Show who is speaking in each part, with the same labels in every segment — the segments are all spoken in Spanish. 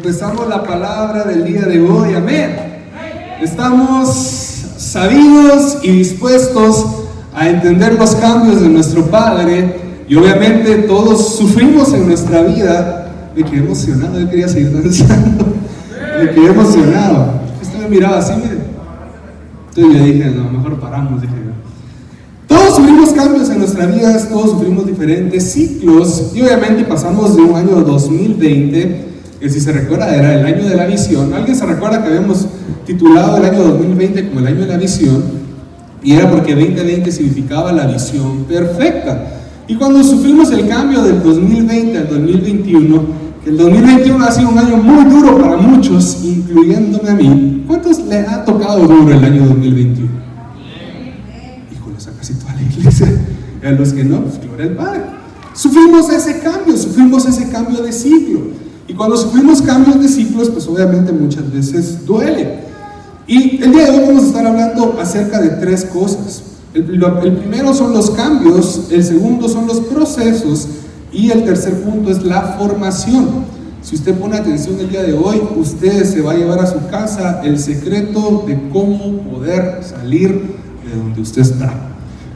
Speaker 1: Empezamos la palabra del día de hoy, amén. Estamos sabidos y dispuestos a entender los cambios de nuestro Padre, y obviamente todos sufrimos en nuestra vida. Me quedé emocionado, yo quería seguir danzando. Me quedé emocionado. Usted me miraba así, mire. Entonces yo dije, no, mejor paramos, dije yo. Todos sufrimos cambios en nuestras vidas, todos sufrimos diferentes ciclos, y obviamente pasamos de un año 2020, que si se recuerda era el año de la visión. ¿Alguien se recuerda que habíamos titulado el año 2020 como el año de la visión? Y era porque 2020 significaba la visión perfecta. Y cuando sufrimos el cambio del 2020 al 2021, que el 2021 ha sido un año muy duro para muchos, incluyéndome a mí, ¿cuántos les ha tocado duro el año 2021? Híjole, a casi toda la iglesia. Y a los que no, pues gloria al Padre. Sufrimos ese cambio de ciclo. Y cuando sufrimos cambios de ciclos, pues obviamente muchas veces duele. Y el día de hoy vamos a estar hablando acerca de tres cosas. El primero son los cambios, el segundo son los procesos, y el tercer punto es la formación. Si usted pone atención el día de hoy, usted se va a llevar a su casa el secreto de cómo poder salir de donde usted está.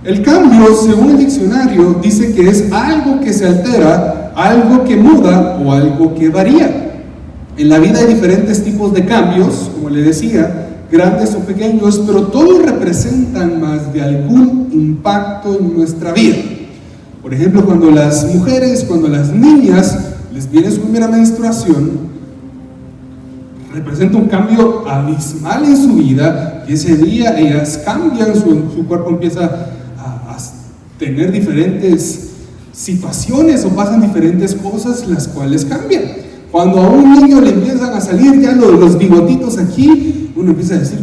Speaker 1: El cambio, según el diccionario, dice que es algo que se altera, algo que muda o algo que varía. En la vida hay diferentes tipos de cambios, como le decía, grandes o pequeños, pero todos representan más de algún impacto en nuestra vida. Por ejemplo, cuando las mujeres, cuando las niñas les viene su primera menstruación, representa un cambio abismal en su vida, y ese día ellas cambian, su cuerpo empieza a tener diferentes situaciones o pasan diferentes cosas las cuales cambian. Cuando a un niño le empiezan a salir ya los bigotitos aquí, uno empieza a decir,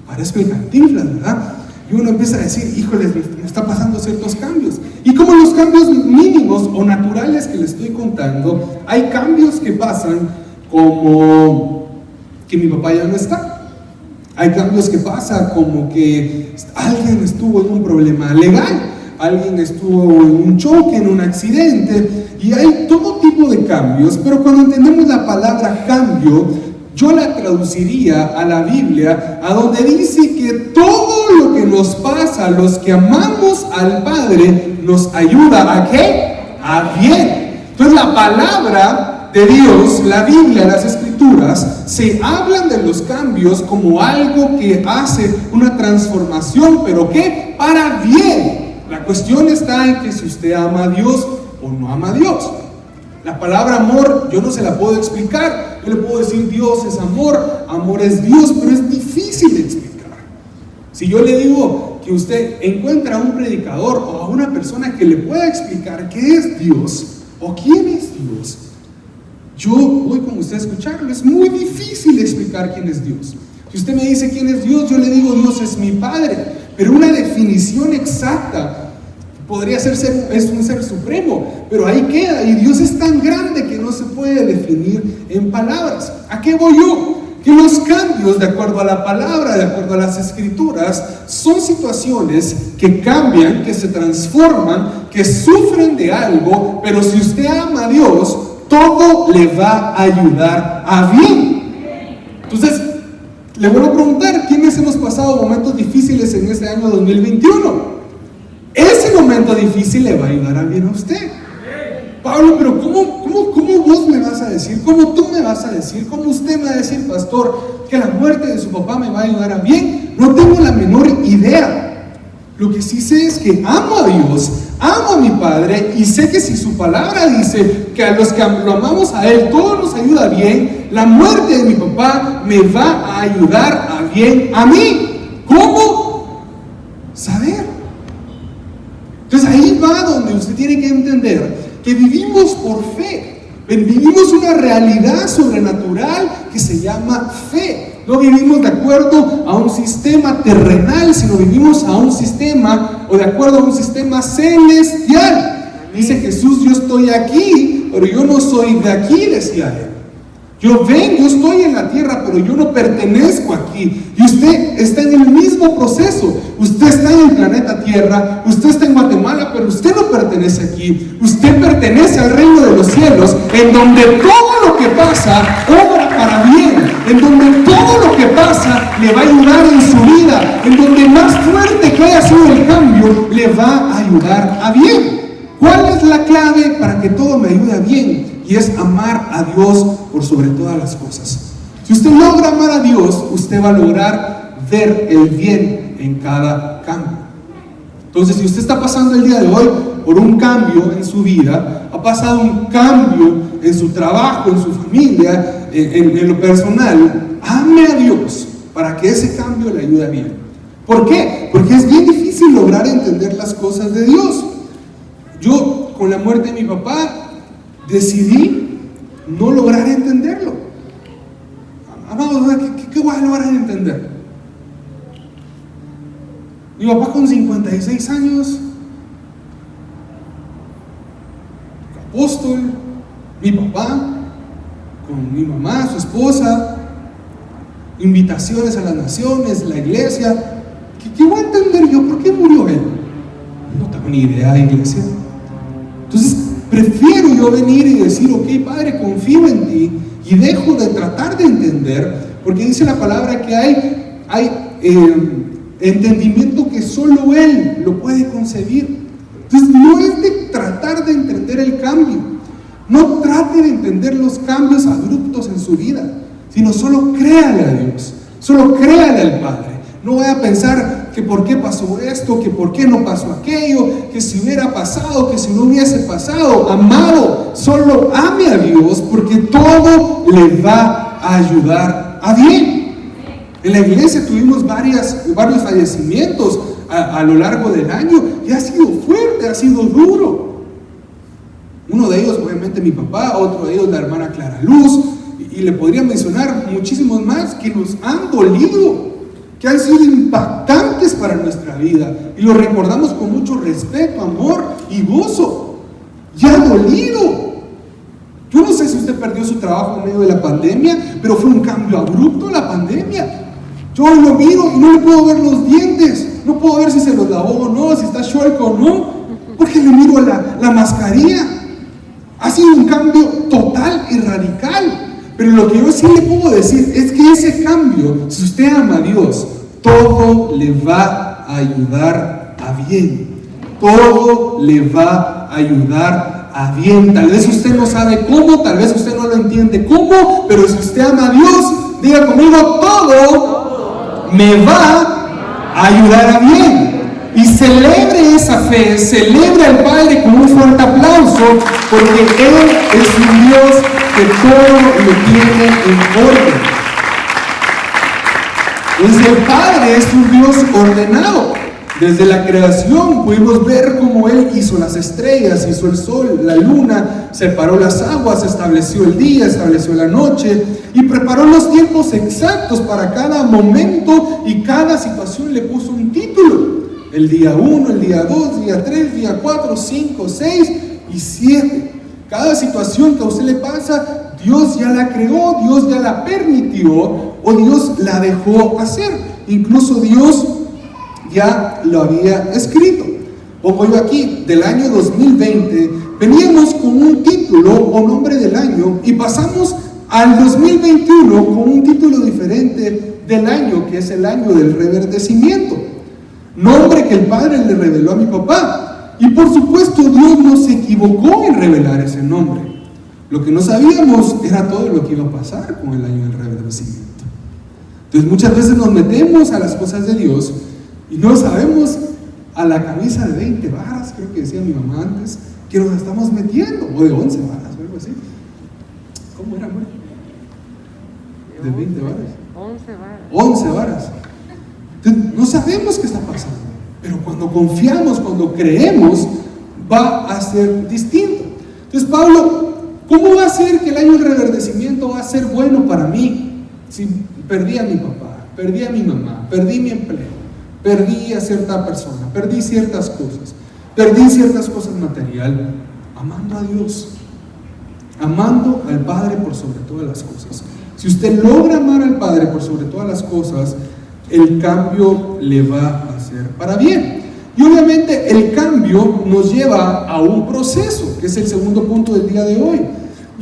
Speaker 1: parezco el Cantinflas, ¿verdad? Y uno empieza a decir, híjole, me está pasando ciertos cambios. Y como los cambios mínimos o naturales que le estoy contando, hay cambios que pasan como que mi papá ya no está. Hay cambios que pasan como que alguien estuvo en un problema legal, alguien estuvo en un choque, en un accidente, y hay todo tipo de cambios. Pero cuando entendemos la palabra cambio, yo la traduciría a la Biblia, a donde dice que todo lo que nos pasa a los que amamos al Padre nos ayuda ¿a qué? A bien. Entonces la palabra de Dios, la Biblia, las Escrituras, se hablan de los cambios como algo que hace una transformación, pero ¿qué? Para bien. La cuestión está en que si usted ama a Dios o no ama a Dios. La palabra amor yo no se la puedo explicar. Yo le puedo decir Dios es amor, amor es Dios, pero es difícil de explicar. Si yo le digo que usted encuentra a un predicador o a una persona que le pueda explicar qué es Dios o quién es Dios, yo voy con usted a escucharlo. Es muy difícil explicar quién es Dios. Si usted me dice quién es Dios, yo le digo Dios es mi Padre, pero una definición exacta podría ser es un ser supremo, pero ahí queda, y Dios es tan grande que no se puede definir en palabras. ¿A qué voy yo? Que los cambios, de acuerdo a la palabra, de acuerdo a las Escrituras, son situaciones que cambian, que se transforman, que sufren de algo, pero si usted ama a Dios, todo le va a ayudar a bien. Entonces, le vuelvo a preguntar, ¿quiénes hemos pasado momentos difíciles en este año 2021? Ese momento difícil le va a ayudar a bien a usted. Pablo, pero ¿cómo vos me vas a decir? ¿Cómo tú me vas a decir? ¿Cómo usted me va a decir, pastor, que la muerte de su papá me va a ayudar a bien? No tengo la menor idea. Lo que sí sé es que amo a Dios, amo a mi Padre, y sé que si su palabra dice que a los que lo amamos a Él todo nos ayuda bien, la muerte de mi papá me va a ayudar a bien a mí. ¿Cómo? Saber. Entonces ahí va donde usted tiene que entender que vivimos por fe, vivimos una realidad sobrenatural que se llama fe. No vivimos de acuerdo a un sistema terrenal, sino vivimos a un sistema, o de acuerdo a un sistema celestial. Dice Jesús, yo estoy aquí, pero yo no soy de aquí, decía Él. Yo estoy en la tierra, pero yo no pertenezco aquí. Y usted está en el mismo proceso. Usted está en el planeta Tierra, usted está en Guatemala, pero usted no pertenece aquí. Usted pertenece al reino de los cielos, en donde todo lo que pasa obra para bien, en donde todo lo que pasa le va a ayudar en su vida, en donde más fuerte que haya sido el cambio, le va a ayudar a bien. ¿Cuál es la clave para que todo me ayude a bien? Y es amar a Dios por sobre todas las cosas. Si usted logra amar a Dios, usted va a lograr ver el bien en cada cambio. Entonces, si usted está pasando el día de hoy por un cambio en su vida, ha pasado un cambio en su trabajo, en su familia, en lo personal, ame a Dios para que ese cambio le ayude bien. ¿Por qué? Porque es bien difícil lograr entender las cosas de Dios. Yo, con la muerte de mi papá, decidí no lograr entenderlo. ¿Qué voy a lograr entender? Mi papá con 56 años, apóstol, mi papá con mi mamá, su esposa, invitaciones a las naciones, la iglesia. ¿Qué voy a entender yo? ¿Por qué murió él? No tengo ni idea, iglesia. Entonces, prefiero yo venir y decir, ok, Padre, confío en ti y dejo de tratar de entender, porque dice la palabra que hay entendimiento que solo Él lo puede concebir. Entonces, no es de tratar de entender el cambio, no trate de entender los cambios abruptos en su vida, sino solo créale a Dios, solo créale al Padre. No vaya a pensar que por qué pasó esto, que por qué no pasó aquello, que si hubiera pasado, que si no hubiese pasado. Amado, solo ame a Dios, porque todo le va a ayudar a bien. En la iglesia tuvimos varios fallecimientos a lo largo del año y ha sido fuerte, ha sido duro. Uno de ellos, obviamente, mi papá, otro de ellos, la hermana Clara Luz, y le podría mencionar muchísimos más que nos han dolido, que han sido impactantes para nuestra vida y lo recordamos con mucho respeto, amor y gozo. Y ha dolido. Yo no sé si usted perdió su trabajo en medio de la pandemia, pero fue un cambio abrupto la pandemia. Yo lo miro y no le puedo ver los dientes, no puedo ver si se los lavó o no, si está chueco o no, porque le miro la mascarilla. Ha sido un cambio total y radical. Pero lo que yo sí le puedo decir es que ese cambio, si usted ama a Dios, todo le va a ayudar a bien. Todo le va a ayudar a bien. Tal vez usted no sabe cómo, tal vez usted no lo entiende cómo, pero si usted ama a Dios, diga conmigo, todo me va a ayudar a bien. Y celebre esa fe, celebre al Padre con un fuerte aplauso, porque Él es un Dios que todo lo tiene en orden. Entonces el Padre es un Dios ordenado. Desde la creación pudimos ver cómo Él hizo las estrellas, hizo el sol, la luna, separó las aguas, estableció el día, estableció la noche y preparó los tiempos exactos para cada momento, y cada situación le puso un título. El día 1, el día 2, día 3, día 4, 5, 6 y 7. Cada situación que a usted le pasa, Dios ya la creó, Dios ya la permitió o Dios la dejó hacer. Incluso Dios ya lo había escrito. Pongo yo aquí, del año 2020, veníamos con un título o nombre del año y pasamos al 2021 con un título diferente del año, que es el año del reverdecimiento. Nombre que el Padre le reveló a mi papá. Y por supuesto Dios no se equivocó en revelar ese nombre. Lo que no sabíamos era todo lo que iba a pasar con el año del reverdecimiento. Entonces muchas veces nos metemos a las cosas de Dios y no sabemos a la camisa de 20 varas, creo que decía mi mamá antes, que nos estamos metiendo, o de 11 varas o algo así. ¿Cómo era, amor? ¿De 20 varas?
Speaker 2: 11 varas.
Speaker 1: 11 varas. Entonces, no sabemos qué está pasando, pero cuando confiamos, cuando creemos, va a ser distinto. Entonces, Pablo, ¿cómo va a ser que el año del reverdecimiento va a ser bueno para mí si perdí a mi papá, perdí a mi mamá, perdí mi empleo, perdí a cierta persona, perdí ciertas cosas material? Amando a Dios, amando al Padre por sobre todas las cosas. Si usted logra amar al Padre por sobre todas las cosas, el cambio le va a hacer para bien. Y obviamente el cambio nos lleva a un proceso, que es el segundo punto del día de hoy.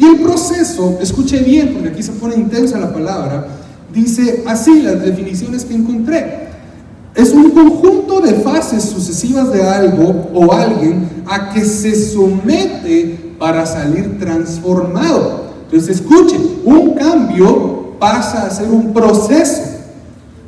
Speaker 1: Y el proceso, escuche bien, porque aquí se pone intensa la palabra, dice así las definiciones que encontré: es un conjunto de fases sucesivas de algo o alguien a que se somete para salir transformado. Entonces escuche, un cambio pasa a ser un proceso.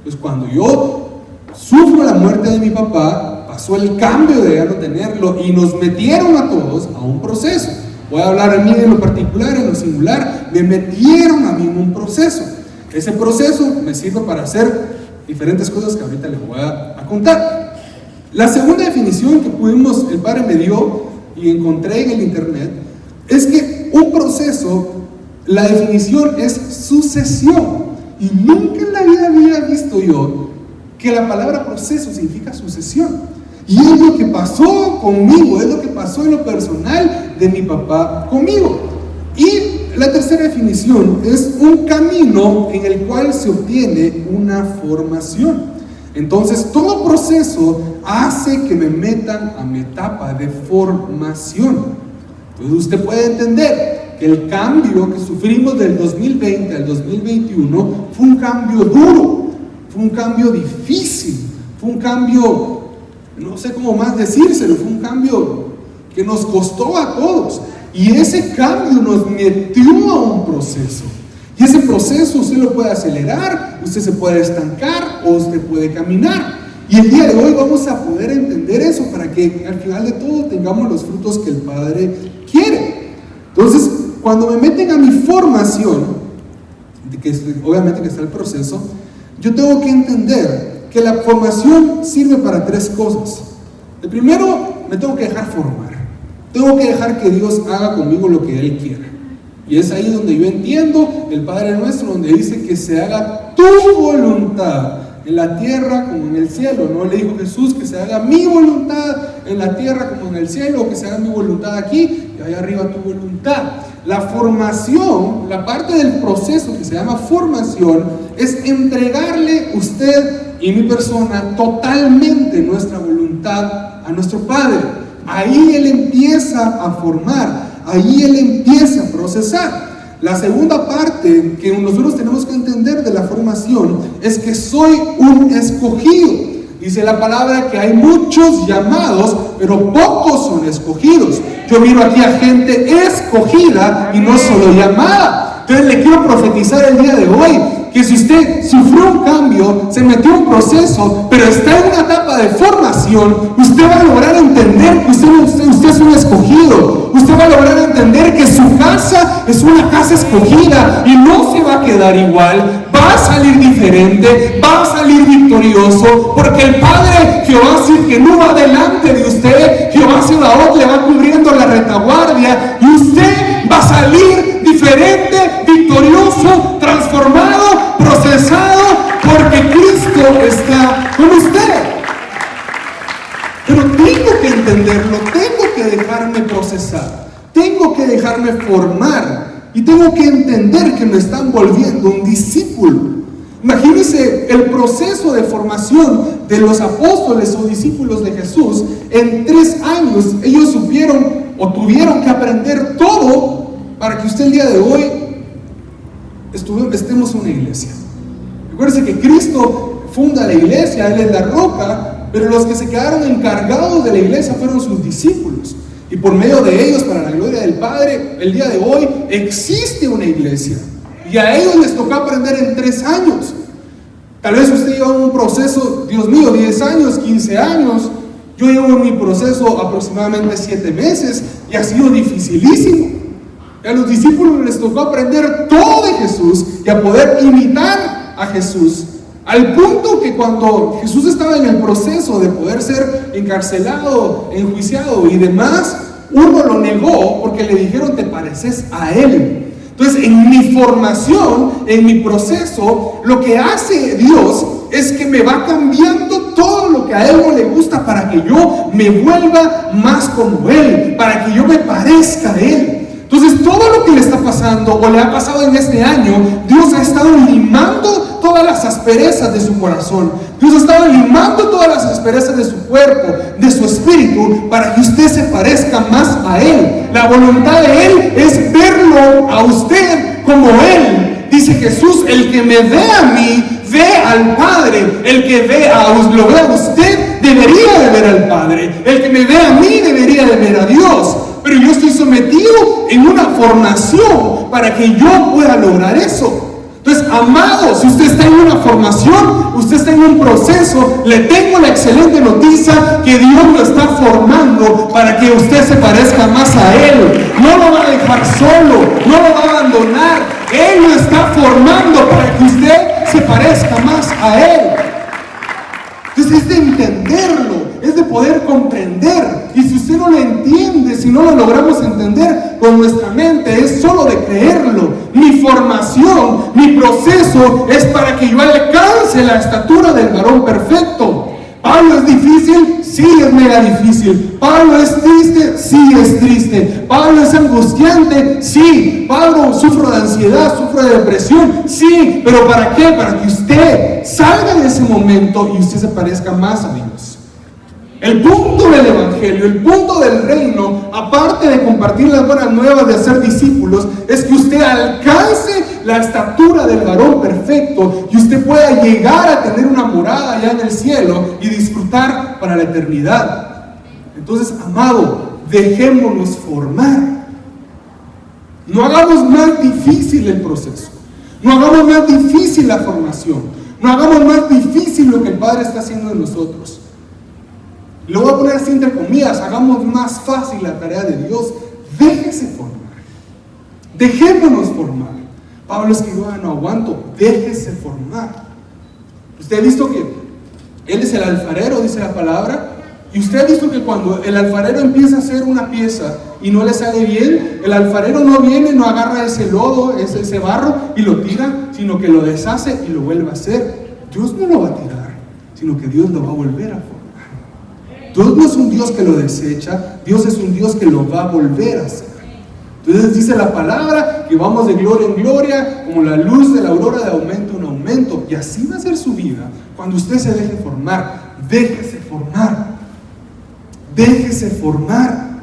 Speaker 1: Pues cuando yo sufro la muerte de mi papá, pasó el cambio de ya no tenerlo y nos metieron a todos a un proceso. Voy a hablar a mí en lo particular, en lo singular, me metieron a mí en un proceso. Ese proceso me sirve para hacer diferentes cosas que ahorita les voy a contar. La segunda definición que el Padre me dio y encontré en el internet es que un proceso, la definición es sucesión. Y nunca en la vida había visto yo que la palabra proceso significa sucesión. Y es lo que pasó conmigo, es lo que pasó en lo personal de mi papá conmigo. Y la tercera definición es un camino en el cual se obtiene una formación. Entonces, todo proceso hace que me metan a mi etapa de formación. Entonces, usted puede entender que el cambio que sufrimos del 2020 al 2021 fue un cambio duro, fue un cambio difícil, fue un cambio, no sé cómo más decírselo, fue un cambio que nos costó a todos. Y ese cambio nos metió a un proceso. Y ese proceso usted lo puede acelerar, usted se puede estancar o usted puede caminar. Y el día de hoy vamos a poder entender eso para que al final de todo tengamos los frutos que el Padre quiere. Entonces, cuando me meten a mi formación, obviamente que está el proceso, yo tengo que entender que la formación sirve para tres cosas. El primero, me tengo que dejar formar. Tengo que dejar que Dios haga conmigo lo que Él quiera. Y es ahí donde yo entiendo el Padre Nuestro, donde dice que se haga tu voluntad en la tierra como en el cielo. No le dijo Jesús que se haga mi voluntad en la tierra como en el cielo, o que se haga mi voluntad aquí y allá arriba tu voluntad. La formación, la parte del proceso que se llama formación, es entregarle usted y mi persona totalmente nuestra voluntad a nuestro Padre. Ahí Él empieza a formar, ahí Él empieza a procesar. La segunda parte que nosotros tenemos que entender de la formación es que soy un escogido. Dice la palabra que hay muchos llamados, pero pocos son escogidos. Yo miro aquí a gente escogida y no solo llamada. Entonces le quiero profetizar el día de hoy que si usted sufrió un cambio, se metió en un proceso, pero está en una etapa de formación, usted va a lograr entender que usted es un escogido. Usted va a lograr entender que su casa es una casa escogida y no se va a quedar igual. Va a salir diferente, va a salir victorioso, porque el Padre Jehová sí que no va delante de usted. Jehová Sebaot le va cubriendo la retaguardia y usted va a salir diferente, victorioso, transformado, procesado, porque Cristo está con usted. Pero tengo que entenderlo, tengo que dejarme procesar, tengo que dejarme formar. Y tengo que entender que me están volviendo un discípulo. Imagínense el proceso de formación de los apóstoles o discípulos de Jesús. En 3 años ellos supieron o tuvieron que aprender todo para que usted el día de hoy estemos en una iglesia. Recuérdese que Cristo funda la iglesia, Él es la roca, pero los que se quedaron encargados de la iglesia fueron sus discípulos. Y por medio de ellos, para la gloria del Padre, el día de hoy existe una iglesia. Y a ellos les tocó aprender en 3 años. Tal vez usted lleva un proceso, Dios mío, 10 años, 15 años. Yo llevo en mi proceso aproximadamente 7 meses y ha sido dificilísimo. Y a los discípulos les tocó aprender todo de Jesús y a poder imitar a Jesús. Al punto que cuando Jesús estaba en el proceso de poder ser encarcelado, enjuiciado y demás, uno lo negó porque le dijeron: te pareces a Él. Entonces, en mi formación, en mi proceso, lo que hace Dios es que me va cambiando todo lo que a Él no le gusta para que yo me vuelva más como Él, para que yo me parezca a Él. Entonces, todo lo que le está pasando o le ha pasado en este año, Dios ha estado limando todas las asperezas asperezas de su corazón. Dios estaba limando todas las asperezas de su cuerpo, de su espíritu, para que usted se parezca más a Él. La voluntad de Él es verlo a usted como Él. Dice Jesús: el que me ve a mí, ve al Padre. El que lo ve a usted, debería de ver al Padre. El que me ve a mí, debería de ver a Dios. Pero yo estoy sometido en una formación para que yo pueda lograr eso. Entonces, amado, si usted está en una formación, usted está en un proceso, le tengo la excelente noticia que Dios lo está formando para que usted se parezca más a Él. No lo va a dejar solo, no lo va a abandonar. Él lo está formando para que usted se parezca más a Él. Entonces es de entenderlo, es de poder comprender. Y si usted no lo entiende, si no lo logramos entender con nuestra mente, es solo de creerlo. Mi formación, mi proceso es para que yo alcance la estatura del varón perfecto. ¿Pablo es difícil? Sí, es mega difícil. ¿Pablo es triste? Sí, es triste. ¿Pablo es angustiante? Sí. ¿Pablo sufre de ansiedad, sufre de depresión? Sí. ¿Pero para qué? Para que usted salga de ese momento y usted se parezca más a Dios. El punto del evangelio, el punto del reino, aparte de compartir las buenas nuevas, de hacer discípulos, es que usted alcance la estatura del varón perfecto y usted pueda llegar a tener una morada allá en el cielo y disfrutar para la eternidad. Entonces, amado, dejémonos formar. No hagamos más difícil el proceso. No hagamos más difícil la formación. No hagamos más difícil lo que el Padre está haciendo en nosotros. Lo voy a poner así entre comillas: hagamos más fácil la tarea de Dios. Déjese formar. Dejémonos formar. Pablo escribió: no aguanto, déjese formar. Usted ha visto que Él es el alfarero, dice la palabra. Y usted ha visto que cuando el alfarero empieza a hacer una pieza y no le sale bien, el alfarero no viene, no agarra ese lodo, ese barro y lo tira, sino que lo deshace y lo vuelve a hacer. Dios no lo va a tirar, sino que Dios lo va a volver a formar. Dios no es un Dios que lo desecha, Dios es un Dios que lo va a volver a hacer. Entonces dice la palabra que vamos de gloria en gloria, como la luz de la aurora, de aumento en aumento. Y así va a ser su vida cuando usted se deje formar. Déjese formar. Déjese formar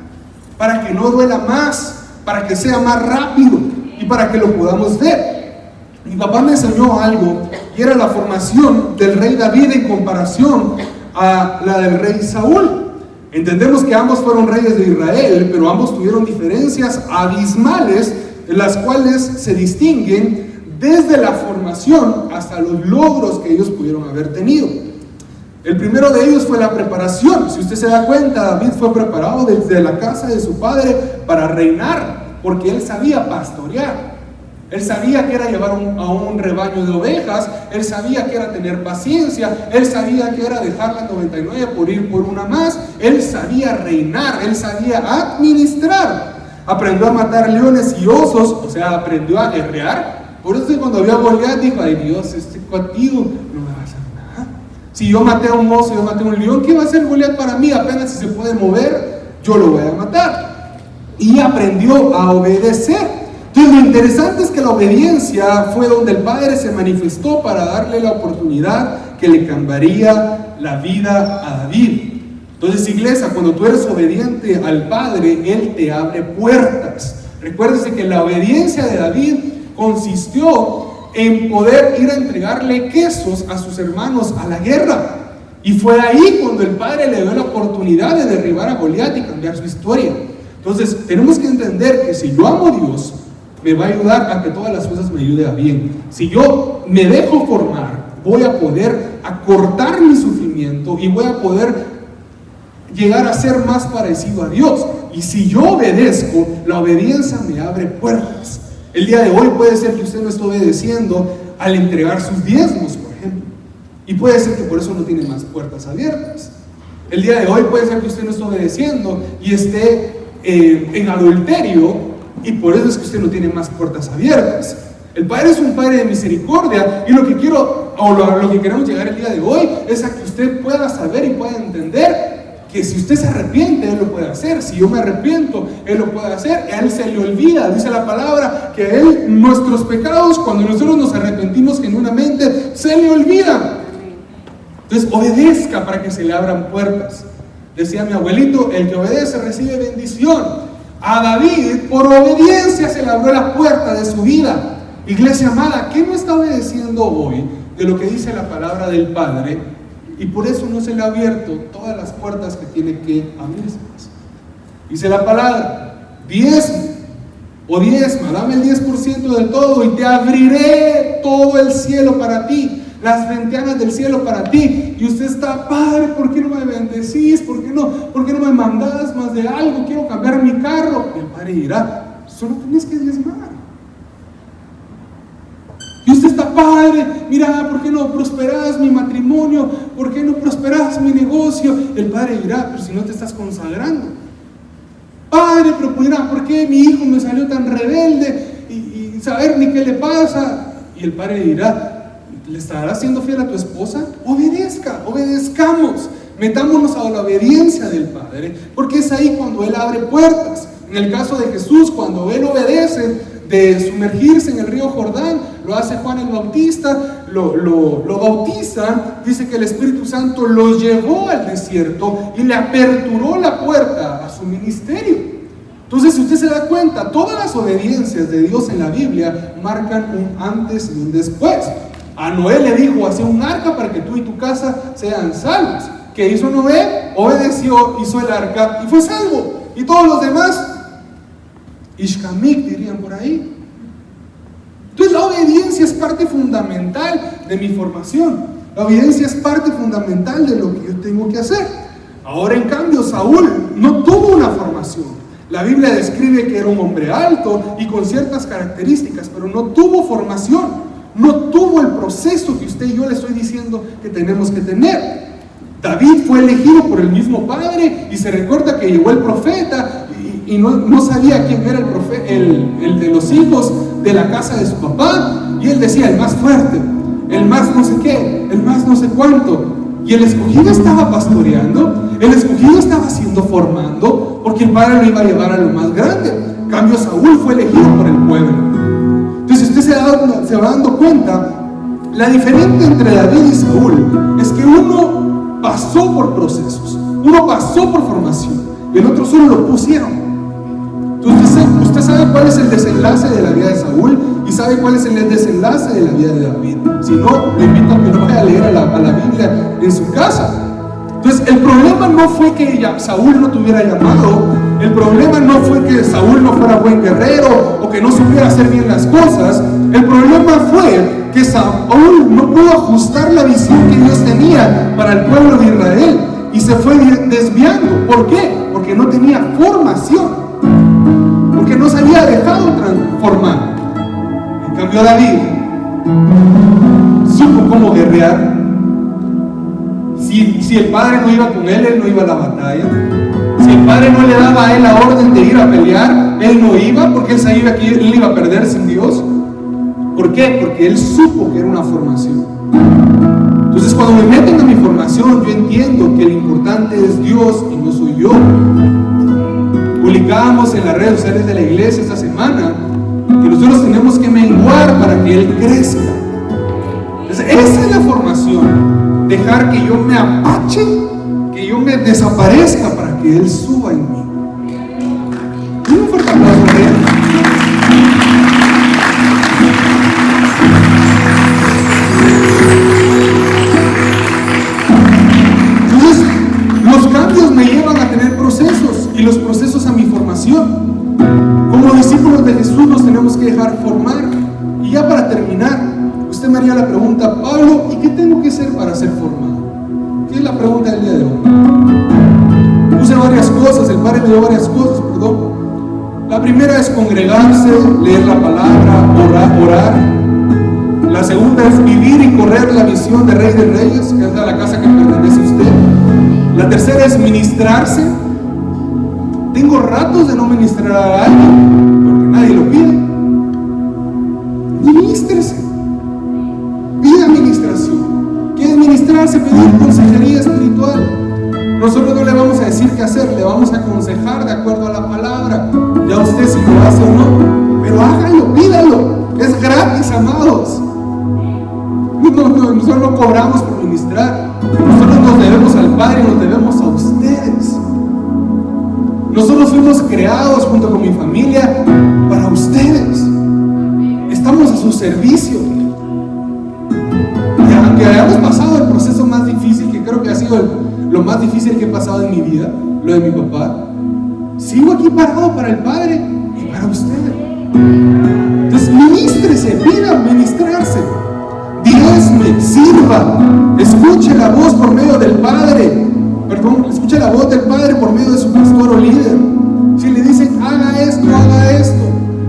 Speaker 1: para que no duela más, para que sea más rápido y para que lo podamos ver. Mi papá me enseñó algo y era la formación del rey David en comparación a la del rey Saúl. Entendemos que ambos fueron reyes de Israel, pero ambos tuvieron diferencias abismales en las cuales se distinguen desde la formación hasta los logros que ellos pudieron haber tenido. El primero de ellos fue la preparación. Si usted se da cuenta, David fue preparado desde la casa de su padre para reinar, porque él sabía pastorear. Él sabía que era llevar a un rebaño de ovejas, él sabía que era tener paciencia, él sabía que era dejar las 99 por ir por una más, él sabía reinar, él sabía administrar. Aprendió a matar leones y osos, o sea, aprendió a guerrear. Por eso cuando vio a Goliat dijo: ay Dios, contigo no me va a hacer nada. Si yo maté a un oso, yo maté a un león, ¿qué va a hacer Goliat para mí? Apenas si se puede mover, yo lo voy a matar. Y aprendió a obedecer. Entonces lo interesante es que la obediencia fue donde el Padre se manifestó para darle la oportunidad que le cambiaría la vida a David. Entonces, iglesia, cuando tú eres obediente al Padre, Él te abre puertas. Recuérdese que la obediencia de David consistió en poder ir a entregarle quesos a sus hermanos a la guerra. Y fue ahí cuando el Padre le dio la oportunidad de derribar a Goliat y cambiar su historia. Entonces, tenemos que entender que si yo amo a Dios, me va a ayudar a que todas las cosas me ayuden a bien. Si yo me dejo formar, voy a poder acortar mi sufrimiento y voy a poder llegar a ser más parecido a Dios. Y si yo obedezco, la obediencia me abre puertas. El día de hoy puede ser que usted no esté obedeciendo al entregar sus diezmos, por ejemplo. Y puede ser que por eso no tiene más puertas abiertas. El día de hoy puede ser que usted no esté obedeciendo y esté en adulterio, y por eso es que usted no tiene más puertas abiertas. El Padre es un Padre de misericordia, y lo que queremos llegar el día de hoy es a que usted pueda saber y pueda entender que si usted se arrepiente, Él lo puede hacer. Si yo me arrepiento, Él lo puede hacer. A Él se le olvida, dice la palabra, que a Él nuestros pecados, cuando nosotros nos arrepentimos genuinamente, se le olvida. Entonces obedezca para que se le abran puertas. Decía mi abuelito, el que obedece recibe bendición. A David, por obediencia, se le abrió la puerta de su vida. Iglesia amada, ¿qué no está obedeciendo hoy de lo que dice la palabra del Padre? Y por eso no se le ha abierto todas las puertas que tiene que abrirse. Dice la palabra, diezma, dame el 10% de todo y te abriré todo el cielo para ti, las ventanas del cielo para ti. Y usted está, Padre, ¿por qué no me bendecís? ¿Por qué no me mandás más de algo? Quiero cambiar mi carro. Y el Padre dirá, solo tenés que diezmar. Y usted está, Padre, mira, ¿por qué no prosperás mi matrimonio? ¿Por qué no prosperás mi negocio? El Padre dirá, pero si no te estás consagrando. Padre, pero mira, ¿por qué mi hijo me salió tan rebelde? Y saber ni qué le pasa. Y el Padre dirá, ¿le estarás siendo fiel a tu esposa? Obedezcamos. Metámonos a la obediencia del Padre, porque es ahí cuando Él abre puertas. En el caso de Jesús, cuando Él obedece de sumergirse en el río Jordán, lo hace Juan el Bautista, lo bautizan, dice que el Espíritu Santo lo llevó al desierto y le aperturó la puerta a su ministerio. Entonces, si usted se da cuenta, todas las obediencias de Dios en la Biblia marcan un antes y un después. A Noé le dijo, hace un arca para que tú y tu casa sean salvos. ¿Qué hizo Noé? Obedeció, hizo el arca y fue salvo. Y todos los demás, Ishkamik dirían por ahí. Entonces la obediencia es parte fundamental de mi formación. La obediencia es parte fundamental de lo que yo tengo que hacer. Ahora en cambio Saúl no tuvo una formación. La Biblia describe que era un hombre alto y con ciertas características, pero no tuvo formación. No tuvo el proceso que usted y yo le estoy diciendo que tenemos que tener. David fue elegido por el mismo Padre y se recuerda que llegó el profeta y no sabía quién era el profeta, el de los hijos de la casa de su papá, y él decía, el más fuerte, el más no sé qué, el más no sé cuánto. Y el escogido estaba pastoreando, el escogido estaba siendo formando, porque el Padre lo iba a llevar a lo más grande. En cambio Saúl fue elegido por el pueblo. Entonces usted se va dando cuenta, la diferencia entre David y Saúl es que uno pasó por procesos, uno pasó por formación, y el otro solo lo pusieron. Entonces usted sabe cuál es el desenlace de la vida de Saúl y sabe cuál es el desenlace de la vida de David. Si no, le invito a que no vaya a leer a la Biblia en su casa. Entonces el problema no fue que Saúl no tuviera llamado, el problema no fue que Saúl no fuera buen guerrero o que no supiera hacer bien las cosas. El problema fue que Saúl no pudo ajustar la visión que Dios tenía para el pueblo de Israel y se fue desviando. ¿Por qué? Porque no tenía formación, porque no se había dejado transformar. En cambio David supo cómo guerrear. Si el padre no iba con él no iba a la batalla. Si el padre no le daba a él la orden de ir a pelear, él no iba, porque él sabía que él iba a perder sin Dios. ¿Por qué? Porque él supo que era una formación. Entonces cuando me meten a mi formación, yo entiendo que lo importante es Dios y no soy yo. Publicábamos en las redes sociales de la iglesia esta semana que nosotros tenemos que menguar para que Él crezca. Entonces, esa es la formación. Dejar que yo me apache, que yo me desaparezca para que Él suba en mí. Un fuerte aplauso a Él. Entonces, los cambios me llevan a tener procesos y los procesos a mi formación. Como discípulos de Jesús nos tenemos que dejar formar. Y ya para terminar, usted me haría la pregunta, Pablo, ¿y qué tengo que hacer para ser formado? ¿Qué es la pregunta del día de hoy? Puse varias cosas, el Padre me dio varias cosas, perdón. La primera es congregarse, leer la palabra, orar. La segunda es vivir y correr la visión de Rey de Reyes, que es la casa que pertenece a usted. La tercera es ministrarse. Tengo ratos de no ministrar a alguien, porque nadie lo pide. Ministrese. Pida administración. ¿Qué es ministrarse? Pedir consejería espiritual. Nosotros no le vamos a decir qué hacer, le vamos a aconsejar de acuerdo a la palabra. Ya usted si lo hace o no, pero hágalo, pídalo. Es gratis, amados. Nosotros no cobramos por ministrar. Nosotros nos debemos al Padre y nos debemos a ustedes. Nosotros fuimos creados junto con mi familia para ustedes. Estamos a su servicio. Y aunque hayamos pasado el proceso más difícil, que creo que ha sido lo más difícil que he pasado en mi vida, lo de mi papá, sigo aquí parado para el Padre y para ustedes. Entonces ministrese, pida ministrarse, diezme, sirva, escuche la voz por medio del Padre, escuche la voz del Padre por medio de su pastor o líder. Si le dicen haga esto, haga esto.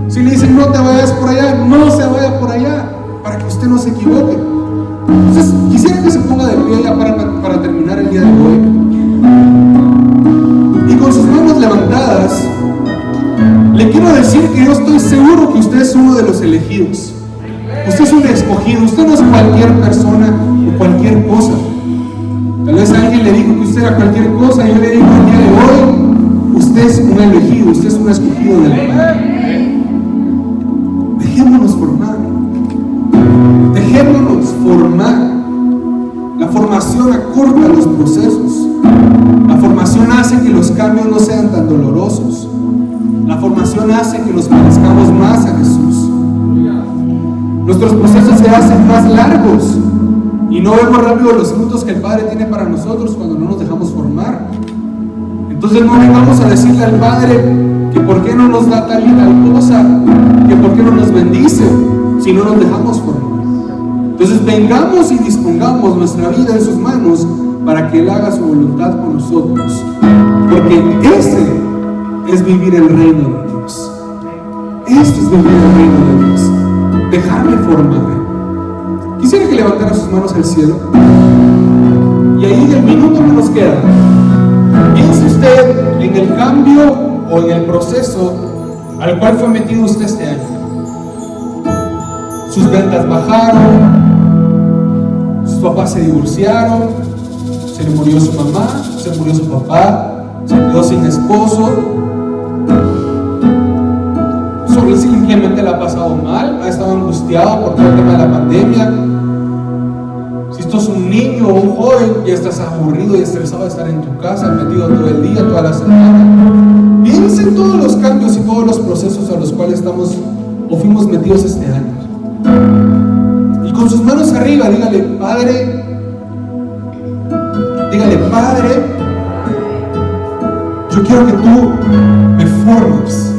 Speaker 1: Si le dicen no te vayas por allá, no se vaya por allá, para que usted no se equivoque. Entonces quisiera que se ponga de pie ya para terminar el día de hoy, y con sus manos levantadas le quiero decir que yo estoy seguro que usted es uno de los elegidos. Usted es un escogido. Usted no es cualquier persona o cualquier cosa. Tal vez alguien le dijo que usted era cualquier cosa, y yo le digo el día de hoy, usted es un elegido, usted es un escogido del Padre. Dejémonos formar. Dejémonos formar. La formación acorta los procesos. La formación hace que los cambios no sean tan dolorosos. La formación hace que nos parezcamos más a Jesús. Nuestros procesos se hacen más largos y no vemos rápido los frutos que el Padre tiene para nosotros cuando no nos dejamos formar. Entonces no vengamos a decirle al Padre que por qué no nos da tal y tal cosa, que por qué no nos bendice si no nos dejamos formar. Entonces vengamos y dispongamos nuestra vida en sus manos para que Él haga su voluntad con nosotros, porque ese es vivir el reino de Dios. Esto es vivir el reino de Dios, dejarle formar. Quisiera que levantara sus manos al cielo, y ahí en el minuto que nos queda, piense usted en el cambio o en el proceso al cual fue metido usted este año. Sus ventas bajaron, sus papás se divorciaron, se le murió su mamá, se murió su papá, se quedó sin esposo, solo simplemente la ha pasado mal, ha estado angustiado por todo el tema de la pandemia. Si tú sos un niño o un joven, ya estás aburrido y estresado de estar en tu casa, metido todo el día, toda la semana. Piensa en todos los cambios y todos los procesos a los cuales estamos o fuimos metidos este año. Y con sus manos arriba, dígale, Padre, yo quiero que tú me formes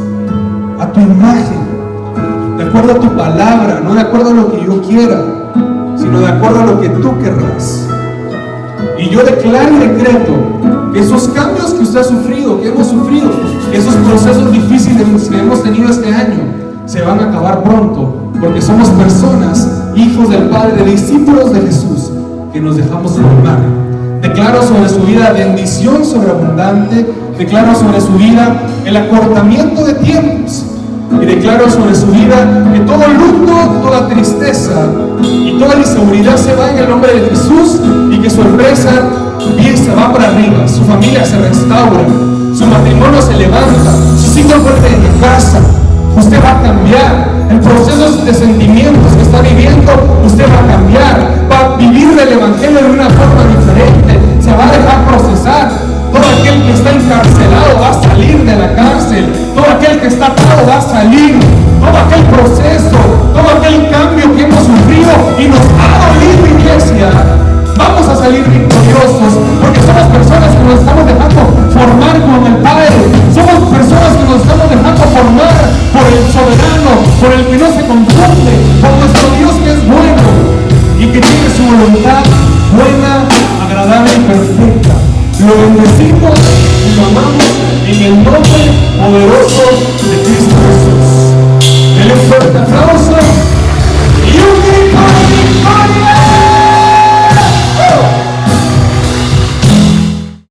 Speaker 1: a tu imagen, de acuerdo a tu palabra, no de acuerdo a lo que yo quiera, sino de acuerdo a lo que tú querrás. Y yo declaro y decreto que esos cambios que usted ha sufrido, que hemos sufrido, que esos procesos difíciles que hemos tenido este año, se van a acabar pronto, porque somos personas, hijos del Padre, discípulos de Jesús, que nos dejamos formar. Declaro sobre su vida bendición sobreabundante. Declaro sobre su vida el acortamiento de tiempos. Y declaro sobre su vida que todo luto, toda tristeza y toda inseguridad se va en el nombre de Jesús, y que su empresa empieza, va para arriba, su familia se restaura, su matrimonio se levanta, sus hijos vuelven a casa. Usted va a cambiar. El proceso de sentimientos que está viviendo, usted va a cambiar, va a vivir el Evangelio de una forma diferente, se va a dejar procesar. Todo aquel que está encarcelado va a salir de la cárcel, todo aquel que está atado va a salir. Todo aquel proceso, todo aquel cambio que hemos sufrido y nos ha dolido, iglesia, vamos a salir victoriosos, porque somos personas que nos estamos dejando formar con el Padre. Somos personas que nos estamos dejando formar por el soberano, por el que no se confunde, por nuestro Dios que es bueno y que tiene su voluntad buena, agradable y perfecta. Lo bendecimos y lo amamos en el nombre poderoso de